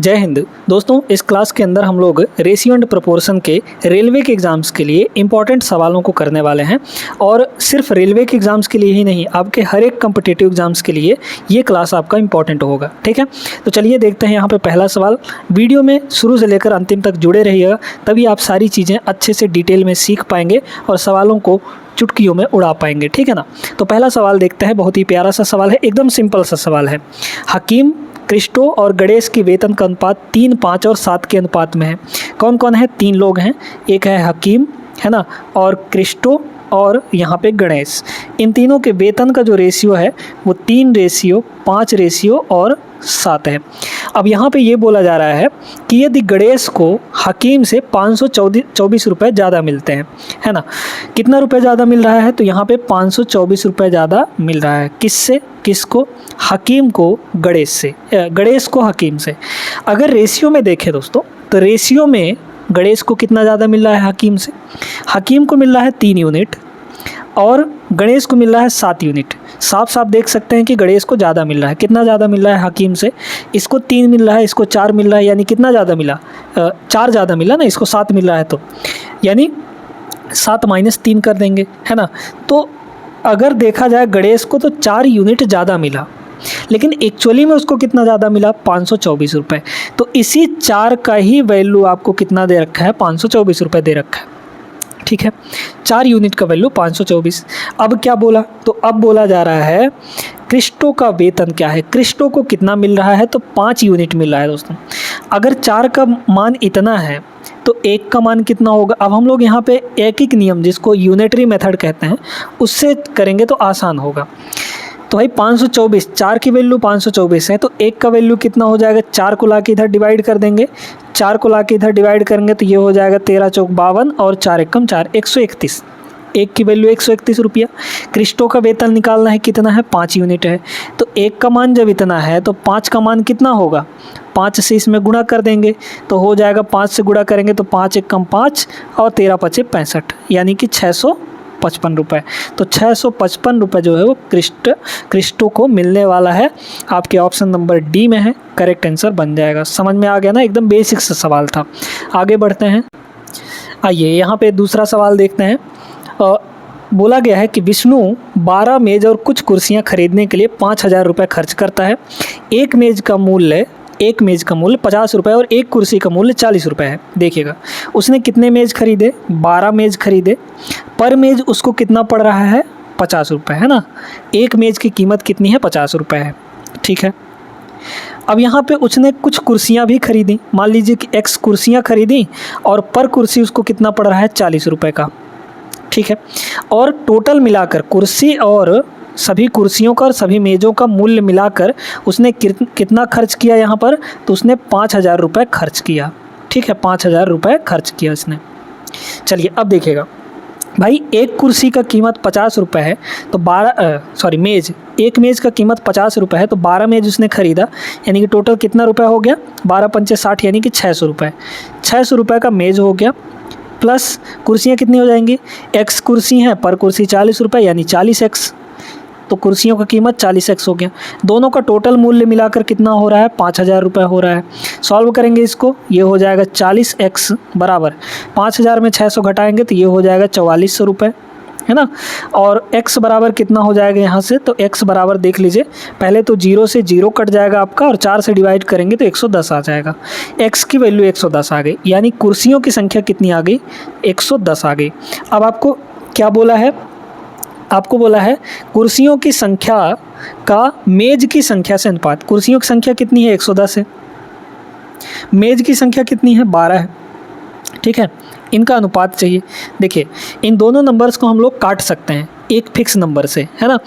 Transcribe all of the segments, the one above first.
जय हिंद दोस्तों, इस क्लास के अंदर हम लोग रेशियो एंड प्रोपोर्शन के रेलवे के एग्ज़ाम्स के लिए इंपॉर्टेंट सवालों को करने वाले हैं। और सिर्फ रेलवे के एग्ज़ाम्स के लिए ही नहीं, आपके हर एक कम्पिटिटिव एग्ज़ाम्स के लिए ये क्लास आपका इंपॉर्टेंट होगा। ठीक है, तो चलिए देखते हैं यहाँ पे पहला सवाल। वीडियो में शुरू से लेकर अंतिम तक जुड़े रहिएगा, तभी आप सारी चीज़ें अच्छे से डिटेल में सीख पाएंगे और सवालों को चुटकियों में उड़ा पाएंगे। ठीक है ना। तो पहला सवाल देखते हैं, बहुत ही प्यारा सा सवाल है, एकदम सिंपल सा सवाल है। हकीम, क्रिस्टो और गणेश की वेतन का अनुपात 3, 5 और 7 के अनुपात में है। कौन कौन है? 3 लोग हैं, एक है हकीम, है ना, और क्रिस्टो और यहाँ पे गणेश। इन तीनों के वेतन का जो रेशियो है वो 3:5 और 7 है। अब यहाँ पे ये बोला जा रहा है कि यदि गणेश को हकीम से 524 रुपये ज़्यादा मिलते हैं, है ना, कितना रुपये ज़्यादा मिल रहा है? तो यहाँ पे 524 रुपये ज़्यादा मिल रहा है। किससे? किसको? हकीम को गणेश से, गणेश को हकीम से। अगर रेशियो में देखें दोस्तों, तो रेशियो में गणेश को कितना ज़्यादा मिल रहा है हकीम से? हकीम को मिल रहा है 3 यूनिट और गणेश को मिल रहा है 7 यूनिट। साफ साफ देख सकते हैं कि गणेश को ज़्यादा मिल रहा है। कितना ज़्यादा मिल रहा है हकीम से? इसको 3 मिल रहा है, इसको 4 मिल रहा है, यानी कितना ज़्यादा मिला? 4 ज़्यादा मिला ना, इसको 7 मिल रहा है, तो यानी 7 - 3 कर देंगे, है ना। तो अगर देखा जाए गणेश को तो 4 यूनिट ज़्यादा मिला, लेकिन एक्चुअली में उसको कितना ज़्यादा मिला? 524 रुपये। तो इसी 4 का ही वैल्यू आपको कितना दे रखा है? 524 रुपये दे रखा है। ठीक है, 4 यूनिट का वैल्यू 524। अब क्या बोला? तो अब बोला जा रहा है क्रिस्टो का वेतन क्या है। क्रिस्टो को कितना मिल रहा है? तो 5 यूनिट मिल रहा है दोस्तों। अगर 4 का मान इतना है तो 1 का मान कितना होगा? अब हम लोग यहाँ पे एक नियम, जिसको यूनिटरी मेथड कहते हैं, उससे करेंगे तो आसान होगा। तो भाई 524, 4 की वैल्यू 524 है, तो 1 का वैल्यू कितना हो जाएगा? 4 को लाके इधर डिवाइड कर देंगे, 4 को लाके इधर डिवाइड करेंगे तो ये हो जाएगा 13 चौक 52 और 4 एकम 4, 131। 1 की वैल्यू 131 रुपया। क्रिस्टो का वेतन निकालना है, कितना है? 5 यूनिट है। तो 1 का मान जब इतना है तो 5 का मान कितना होगा? 5 से इसमें गुणा कर देंगे तो हो जाएगा, 5 से गुणा करेंगे तो 5 एकम 5 और 13 × 5 = 65, यानी कि 655 रुपये। तो 655 रुपये जो है वो क्रिस्टो को मिलने वाला है। आपके ऑप्शन नंबर डी में है, करेक्ट आंसर बन जाएगा। समझ में आ गया ना, एकदम बेसिक सा सवाल था। आगे बढ़ते हैं, आइए यहाँ पे दूसरा सवाल देखते हैं। बोला गया है कि विष्णु 12 मेज़ और कुछ कुर्सियाँ खरीदने के लिए 5000 रुपये खर्च करता है। एक मेज़ का मूल्य 50 रुपये और एक कुर्सी का मूल्य 40 रुपये है। देखिएगा, उसने कितने मेज़ खरीदे? 12 मेज़ खरीदे। पर मेज़ उसको कितना पड़ रहा है? 50 रुपये, है ना। एक मेज़ की कीमत कितनी है? 50 रुपये है। ठीक है, अब यहाँ पे उसने कुछ कुर्सियाँ भी खरीदी। मान लीजिए कि X कुर्सियाँ खरीदी और पर कुर्सी उसको कितना पड़ रहा है? 40 रुपये का। ठीक है, और टोटल मिलाकर कुर्सी और सभी कुर्सियों का और सभी मेज़ों का मूल्य मिलाकर उसने कितना खर्च किया यहाँ पर? तो उसने 5000 रुपये खर्च किया। ठीक है, 5000 रुपये खर्च किया उसने। चलिए अब देखिएगा भाई, एक कुर्सी का कीमत 50 रुपये है, तो मेज़, एक मेज़ का कीमत 50 रुपये है, तो 12 मेज़ उसने ख़रीदा, यानी कि टोटल कितना रुपये हो गया? 12 × 5 = 60, यानी कि 600 रुपये। 600 रुपये का मेज़ हो गया, प्लस कुर्सियाँ कितनी हो जाएंगी? X कुर्सी हैं, पर कुर्सी 40 रुपये, यानी 40x। तो कुर्सियों का कीमत 40x हो गया। दोनों का टोटल मूल्य मिलाकर कितना हो रहा है? 5000 रुपये हो रहा है। सॉल्व करेंगे इसको, ये हो जाएगा 40x बराबर 5000 में 600 घटाएंगे तो ये हो जाएगा 4400 रुपये, है ना। और x बराबर कितना हो जाएगा यहाँ से? तो x बराबर देख लीजिए, पहले तो 0 से 0 कट जाएगा आपका और 4 से डिवाइड करेंगे तो 110 आ जाएगा। x की वैल्यू 110 आ गई, यानी कुर्सियों की संख्या कितनी आ गई? 110 आ गई। अब आपको क्या बोला है? आपको बोला है कुर्सियों की संख्या का मेज़ की संख्या से अनुपात। कुर्सियों की संख्या कितनी है? 110 है। मेज़ की संख्या कितनी है? 12 है। ठीक है, इनका अनुपात चाहिए। देखिए, इन दोनों नंबर्स को हम लोग काट सकते हैं एक फिक्स नंबर से, है ना।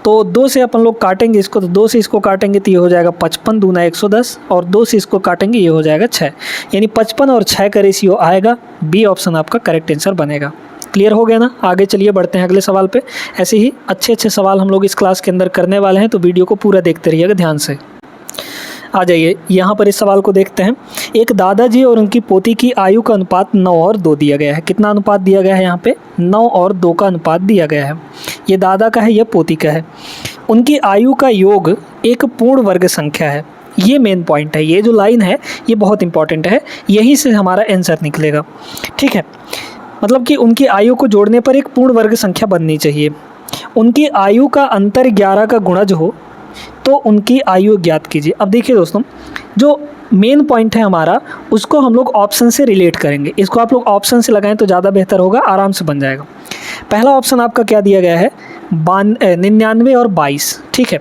तो 2 से अपन लोग काटेंगे इसको, तो 2 से इसको काटेंगे तो ये हो जाएगा 55 दूना 110, और 2 से इसको काटेंगे ये हो जाएगा 6, यानी 55 और 6 का रेशियो आएगा। बी ऑप्शन आपका करेक्ट आंसर बनेगा। क्लियर हो गया ना। आगे चलिए बढ़ते हैं अगले सवाल पे। ऐसे ही अच्छे सवाल हम लोग इस क्लास के अंदर करने वाले हैं, तो वीडियो को पूरा देखते रहिएगा ध्यान से। आ जाइए यहाँ पर इस सवाल को देखते हैं। एक दादाजी और उनकी पोती की आयु का अनुपात 9 और 2 दिया गया है। कितना अनुपात दिया गया है? यहाँ पे 9 और 2 का अनुपात दिया गया है। ये दादा का है, यह पोती का है। उनकी आयु का योग एक पूर्ण वर्ग संख्या है। ये मेन पॉइंट है, ये जो लाइन है ये बहुत इंपॉर्टेंट है, यहीं से हमारा आंसर निकलेगा। ठीक है, मतलब कि उनकी आयु को जोड़ने पर एक पूर्ण वर्ग संख्या बननी चाहिए। उनकी आयु का अंतर 11 का गुणज हो तो उनकी आयु ज्ञात कीजिए। अब देखिए दोस्तों, जो मेन पॉइंट है हमारा उसको हम लोग ऑप्शन से रिलेट करेंगे। इसको आप लोग ऑप्शन से लगाएं तो ज़्यादा बेहतर होगा, आराम से बन जाएगा। पहला ऑप्शन आपका क्या दिया गया है, 99 और 22। ठीक है,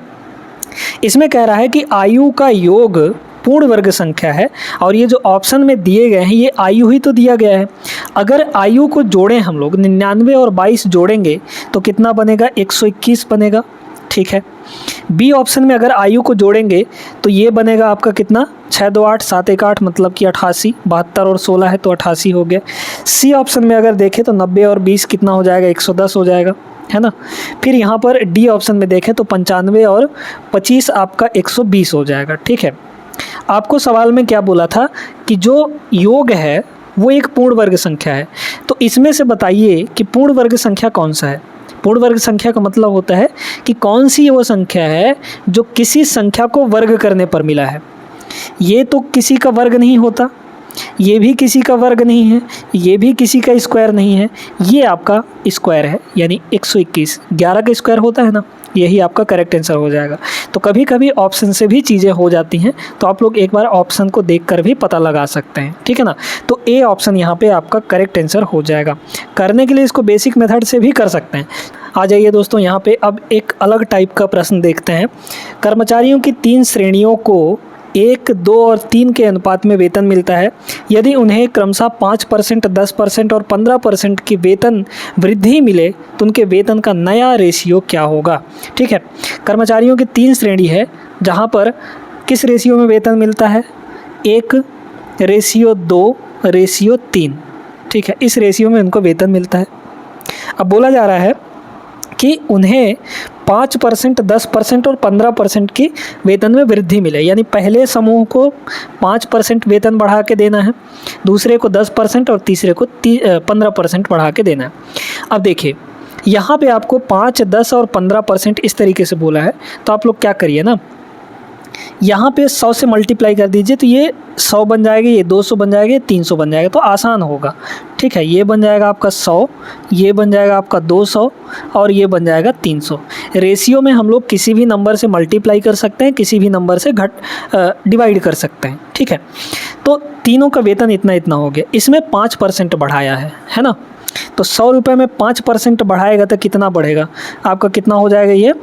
इसमें कह रहा है कि आयु का योग पूर्ण वर्ग संख्या है, और ये जो ऑप्शन में दिए गए हैं ये आयु ही तो दिया गया है। अगर आयु को जोड़ें हम लोग, 99 और 22 जोड़ेंगे तो कितना बनेगा, 121 बनेगा। ठीक है, बी ऑप्शन में अगर आयु को जोड़ेंगे तो ये बनेगा आपका कितना, 6 2 8 7 1 8 मतलब कि 88, 72 और 16 है तो 88 हो गया। सी ऑप्शन में अगर देखें तो 90 और 20 कितना हो जाएगा, 110 हो जाएगा, है ना। फिर यहाँ पर डी ऑप्शन में देखें तो 95 और 25 आपका 120 हो जाएगा। ठीक है, आपको सवाल में क्या बोला था कि जो योग है वो एक पूर्ण वर्ग संख्या है, तो इसमें से बताइए कि पूर्ण वर्ग संख्या कौन सा है। पूर्ण वर्ग संख्या का मतलब होता है कि कौन सी वो संख्या है जो किसी संख्या को वर्ग करने पर मिला है। ये तो किसी का वर्ग नहीं होता, ये भी किसी का वर्ग नहीं है, ये भी किसी का स्क्वायर नहीं है, ये आपका स्क्वायर है, यानी 121। 11 का स्क्वायर होता है ना, यही आपका करेक्ट आंसर हो जाएगा। तो कभी कभी ऑप्शन से भी चीज़ें हो जाती हैं, तो आप लोग एक बार ऑप्शन को देखकर भी पता लगा सकते हैं। ठीक है ना, तो ए ऑप्शन यहाँ पे आपका करेक्ट आंसर हो जाएगा। करने के लिए इसको बेसिक मेथड से भी कर सकते हैं। आ जाइए दोस्तों, यहाँ पे अब एक अलग टाइप का प्रश्न देखते हैं। कर्मचारियों की 3 श्रेणियों को 1, 2 और 3 के अनुपात में वेतन मिलता है। यदि उन्हें क्रमशः 5%, 10% और 15% की वेतन वृद्धि मिले तो उनके वेतन का नया रेशियो क्या होगा। ठीक है, कर्मचारियों की 3 श्रेणी है जहाँ पर किस रेशियो में वेतन मिलता है, 1:2 रेशियो 3। ठीक है, इस रेशियो में उनको वेतन मिलता है। अब बोला जा रहा है कि उन्हें 5%, 10% और 15% की वेतन में वृद्धि मिले, यानी पहले समूह को 5% वेतन बढ़ा के देना है, दूसरे को 10% और तीसरे को 15% बढ़ा के देना है। अब देखिए यहाँ पे आपको 5, 10 और 15% इस तरीके से बोला है, तो आप लोग क्या करिए ना, यहाँ पे 100 से मल्टीप्लाई कर दीजिए तो ये 100 बन जाएगा, ये 200 बन जाएगा, 300 बन जाएगा, तो आसान होगा। ठीक है, ये बन जाएगा आपका 100, ये बन जाएगा आपका 200 और ये बन जाएगा 300। रेशियो में हम लोग किसी भी नंबर से मल्टीप्लाई कर सकते हैं, किसी भी नंबर से डिवाइड कर सकते हैं। ठीक है, तो तीनों का वेतन इतना इतना हो गया, इसमें 5% बढ़ाया है ना। तो 100 रुपये में 5% बढ़ाएगा तो कितना बढ़ेगा आपका, कितना हो जाएगा, ये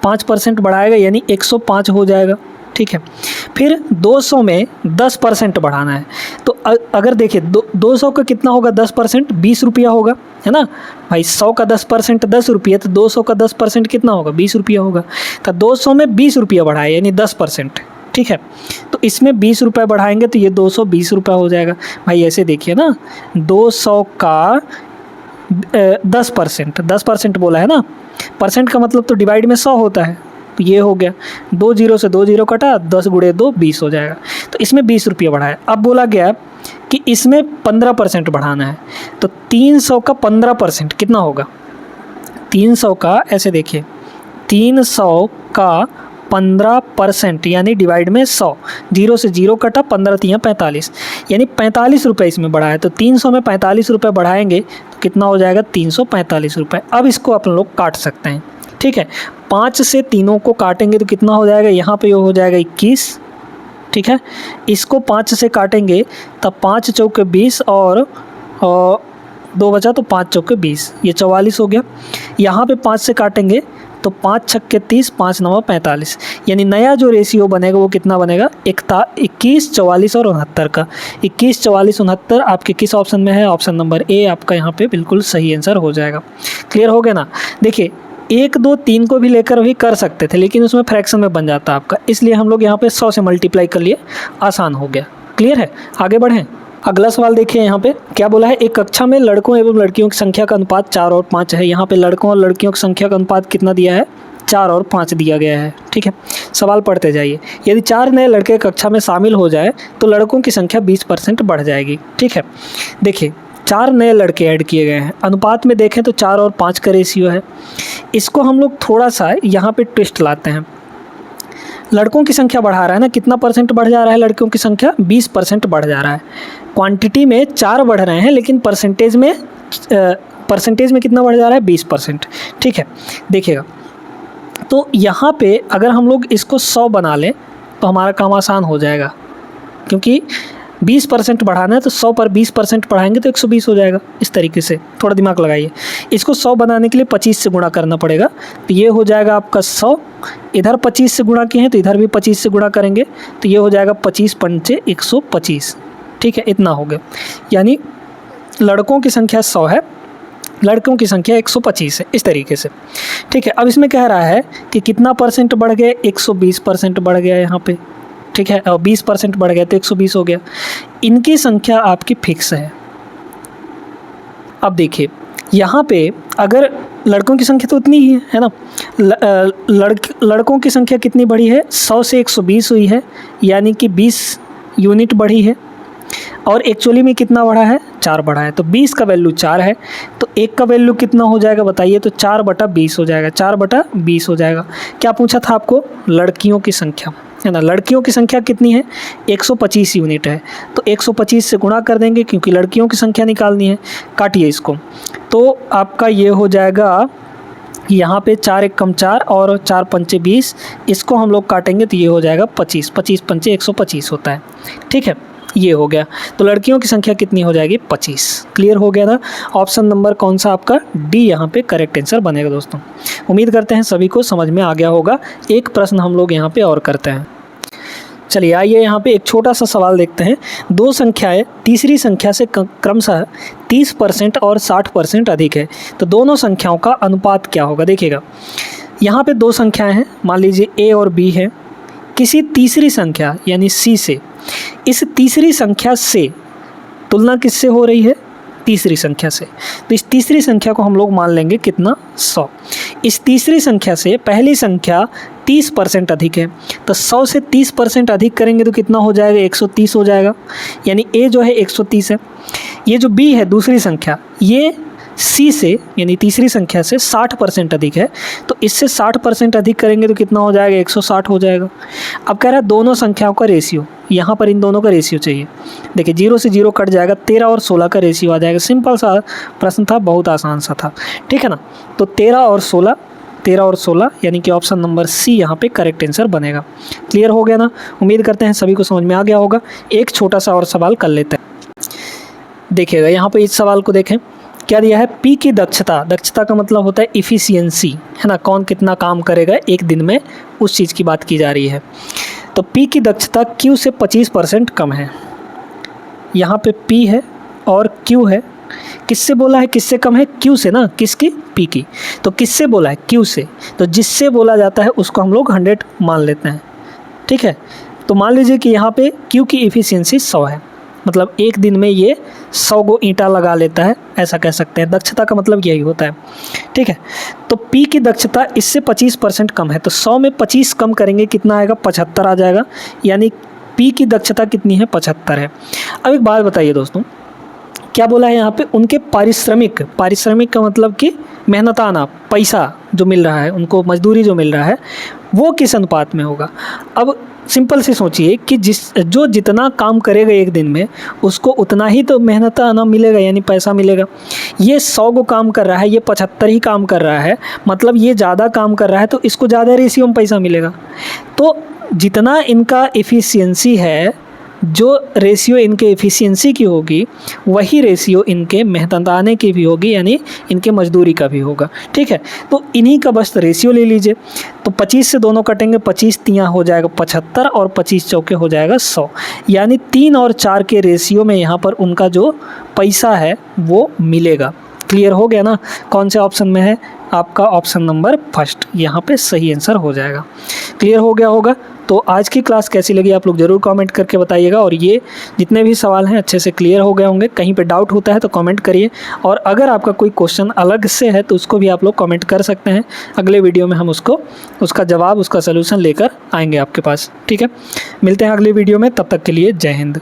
5% बढ़ाएगा यानी 105 हो जाएगा। ठीक है, फिर 200 में 10% बढ़ाना है, तो अगर देखिए 200 का कितना होगा, 10% 20 रुपया होगा, है ना भाई। 100 का 10% 10 रुपया, तो 200 का 10% कितना होगा, 20 रुपया होगा। तो 200 में 20 रुपया बढ़ाए यानी 10%। ठीक है, तो इसमें 20 रुपये बढ़ाएंगे तो ये 220 रुपया हो जाएगा। भाई ऐसे देखिए ना, 200 का 10% बोला है ना, परसेंट का मतलब तो डिवाइड में 100 होता है, तो ये हो गया, 2 0 से 2 0 कटा, 10 × 2 20 हो जाएगा। तो इसमें 20 रुपये बढ़ाया। अब बोला गया कि इसमें 15% बढ़ाना है, तो 300 का 15% कितना होगा, 300 का ऐसे देखिए, 300 का 15% यानी डिवाइड में 100, 0 से 0 कटा, 15 3 45, यानी 45 रुपये इसमें बढ़ाया। तो 300 में 45 रुपये बढ़ाएंगे तो कितना हो जाएगा, 345 रुपये। अब इसको अपन लोग काट सकते हैं। ठीक है, 5 से तीनों को काटेंगे तो कितना हो जाएगा, यहाँ पे हो जाएगा 21। ठीक है, इसको 5 से काटेंगे तब 5 चौके 20 और 2 बचा तो 5 चौके 20, ये 44 हो गया। यहाँ पे 5 से काटेंगे तो 5 छक्के 30, 5 9 45, यानी नया जो रेशियो बनेगा वो कितना बनेगा, 21, 44 और 69 का। 21, 44, 69 आपके किस ऑप्शन में है, ऑप्शन नंबर ए आपका यहाँ पे बिल्कुल सही आंसर हो जाएगा। क्लियर हो गया ना। देखिए 1, 2, 3 को भी लेकर भी कर सकते थे, लेकिन उसमें फ्रैक्शन में बन जाता आपका, इसलिए हम लोग यहाँ पे 100 से मल्टीप्लाई कर लिए, आसान हो गया। क्लियर है, आगे बढ़ें। अगला सवाल देखिए, यहाँ पे क्या बोला है, एक कक्षा में लड़कों एवं लड़कियों की संख्या का अनुपात 4 और 5 है। यहाँ पे लड़कों और लड़कियों की संख्या का अनुपात कितना दिया है, 4 और 5 दिया गया है। ठीक है, सवाल पढ़ते जाइए। यदि 4 नए लड़के कक्षा में शामिल हो जाए तो लड़कों की संख्या 20% बढ़ जाएगी। ठीक है, देखिए 4 नए लड़के ऐड किए गए हैं, अनुपात में देखें तो 4 और 5 का रेशियो है। इसको हम लोग थोड़ा सा यहाँ पे ट्विस्ट लाते हैं। लड़कों की संख्या बढ़ा रहा है ना, कितना परसेंट बढ़ जा रहा है लड़कियों की संख्या? 20% बढ़ जा रहा है। क्वांटिटी में 4 बढ़ रहे हैं, लेकिन परसेंटेज में कितना बढ़ जा रहा है? 20%। ठीक है, देखिएगा, तो यहाँ पे अगर हम लोग इसको 100 बना लें तो हमारा काम आसान हो जाएगा, क्योंकि 20% बढ़ाना है तो 100 पर 20% बढ़ाएंगे तो 120 हो जाएगा। इस तरीके से थोड़ा दिमाग लगाइए। इसको 100 बनाने के लिए 25 से गुणा करना पड़ेगा, तो ये हो जाएगा आपका 100। इधर 25 से गुणा किए हैं तो इधर भी 25 से गुणा करेंगे, तो ये हो जाएगा 25 पंचे 125। ठीक है, इतना हो गया। यानी लड़कों की संख्या 100 है, लड़कों की संख्या 125 है, इस तरीके से। ठीक है, अब इसमें कह रहा है कि कितना परसेंट बढ़ गया? 120% बढ़ गया यहाँ पे। ठीक है, और 20% बढ़ गया तो 120 हो गया। इनकी संख्या आपकी फिक्स है। अब देखिए यहाँ पे अगर लड़कों की संख्या तो उतनी ही है ना, लड़कों की संख्या कितनी बढ़ी है? 100 से 120 हुई है, यानी कि 20 यूनिट बढ़ी है। और एक्चुअली में कितना बढ़ा है? 4 बढ़ा है। तो 20 का वैल्यू 4 है, तो 1 का वैल्यू कितना हो जाएगा बताइए? तो 4/20 हो जाएगा, 4/20 हो जाएगा। क्या पूछा था आपको? लड़कियों की संख्या, है ना। लड़कियों की संख्या कितनी है? 125 यूनिट है, तो 125 से गुणा कर देंगे, क्योंकि लड़कियों की संख्या निकालनी है। काटिए इसको, तो आपका ये हो जाएगा यहाँ पे 4 1 कम 4 और 4 पंचे 20। इसको हम लोग काटेंगे तो ये हो जाएगा 25। 25 पंचे 125 होता है। ठीक है, ये हो गया। तो लड़कियों की संख्या कितनी हो जाएगी? 25। क्लियर हो गया ना। ऑप्शन नंबर कौन सा आपका? डी यहाँ पे करेक्ट आंसर बनेगा दोस्तों। उम्मीद करते हैं सभी को समझ में आ गया होगा। एक प्रश्न हम लोग यहाँ पे और करते हैं। चलिए आइए यहाँ पे एक छोटा सा सवाल देखते हैं। दो संख्याएं तीसरी संख्या से क्रमशः 30% और 60% अधिक है, तो दोनों संख्याओं का अनुपात क्या होगा? देखिएगा, यहाँ पे दो संख्याएं हैं, मान लीजिए ए और बी है। किसी तीसरी संख्या यानी सी से, इस तीसरी संख्या से तुलना किससे हो रही है? तीसरी संख्या से। तो इस तीसरी संख्या को हम लोग मान लेंगे कितना? 100। इस तीसरी संख्या से पहली संख्या 30% अधिक है, तो 100 से 30% अधिक करेंगे तो कितना हो जाएगा? 130 हो जाएगा। यानी ए जो है 130 है। ये जो बी है दूसरी संख्या, ये सी से यानी तीसरी संख्या से 60% अधिक है, तो इससे 60% अधिक करेंगे तो कितना हो जाएगा? 160 हो जाएगा। अब कह रहा है दोनों संख्याओं का रेशियो, यहाँ पर इन दोनों का रेशियो चाहिए। देखिए 0 से 0 कट जाएगा, 13 और 16 का रेशियो आ जाएगा। सिंपल सा प्रश्न था, बहुत आसान सा था। ठीक है ना। तो 13 और 16 यानी कि ऑप्शन नंबर सी यहाँ पे करेक्ट आंसर बनेगा। क्लियर हो गया ना। उम्मीद करते हैं सभी को समझ में आ गया होगा। एक छोटा सा और सवाल कर लेते हैं। देखिएगा यहाँ पे इस सवाल को देखें, क्या दिया है? पी की दक्षता, दक्षता का मतलब होता है इफ़िशियंसी, है ना, कौन कितना काम करेगा एक दिन में, उस चीज़ की बात की जा रही है। तो पी की दक्षता क्यू से 25% कम है। यहाँ पे पी है और क्यू है। किससे बोला है किससे कम है? क्यू से ना। किसकी? पी की। तो किससे बोला है? क्यू से। तो जिससे बोला जाता है उसको हम लोग 100 मान लेते हैं। ठीक है, तो मान लीजिए कि यहाँ पे क्यू की इफ़िशियंसी 100 है, मतलब एक दिन में ये 100 गो ईंटा लगा लेता है, ऐसा कह सकते हैं। दक्षता का मतलब यही होता है। ठीक है, तो पी की दक्षता इससे 25% कम है, तो 100 में 25 कम करेंगे कितना आएगा? 75 आ जाएगा। यानी पी की दक्षता कितनी है? 75 है। अब एक बात बताइए दोस्तों, क्या बोला है यहाँ पे? उनके पारिश्रमिक का मतलब कि मेहनताना पैसा जो मिल रहा है, उनको मजदूरी जो मिल रहा है, वो किस अनुपात में होगा? अब सिंपल से सोचिए कि जो जितना काम करेगा एक दिन में, उसको उतना ही तो मेहनताना मिलेगा, यानी पैसा मिलेगा। ये 100 को काम कर रहा है, ये 75 ही काम कर रहा है, मतलब ये ज़्यादा काम कर रहा है, तो इसको ज़्यादा रेशियो में पैसा मिलेगा। तो जितना इनका एफिशिएंसी है, जो रेशियो इनके एफिशिएंसी की होगी, वही रेशियो इनके मेहनताने की भी होगी, यानी इनके मजदूरी का भी होगा। ठीक है, तो इन्हीं का बस रेशियो ले लीजिए। तो 25 से दोनों कटेंगे, 25 तियाँ हो जाएगा 75 और 25 चौके हो जाएगा 100। यानी 3 और 4 के रेशियो में यहाँ पर उनका जो पैसा है वो मिलेगा। क्लियर हो गया ना। कौन से ऑप्शन में है? आपका ऑप्शन नंबर फर्स्ट यहाँ पे सही आंसर हो जाएगा। क्लियर हो गया होगा। तो आज की क्लास कैसी लगी आप लोग ज़रूर कमेंट करके बताइएगा। और ये जितने भी सवाल हैं अच्छे से क्लियर हो गए होंगे। कहीं पे डाउट होता है तो कमेंट करिए, और अगर आपका कोई क्वेश्चन अलग से है तो उसको भी आप लोग कमेंट कर सकते हैं। अगले वीडियो में हम उसका जवाब, उसका सलूशन लेकर आएंगे आपके पास। ठीक है, मिलते हैं अगले वीडियो में, तब तक के लिए जय हिंद।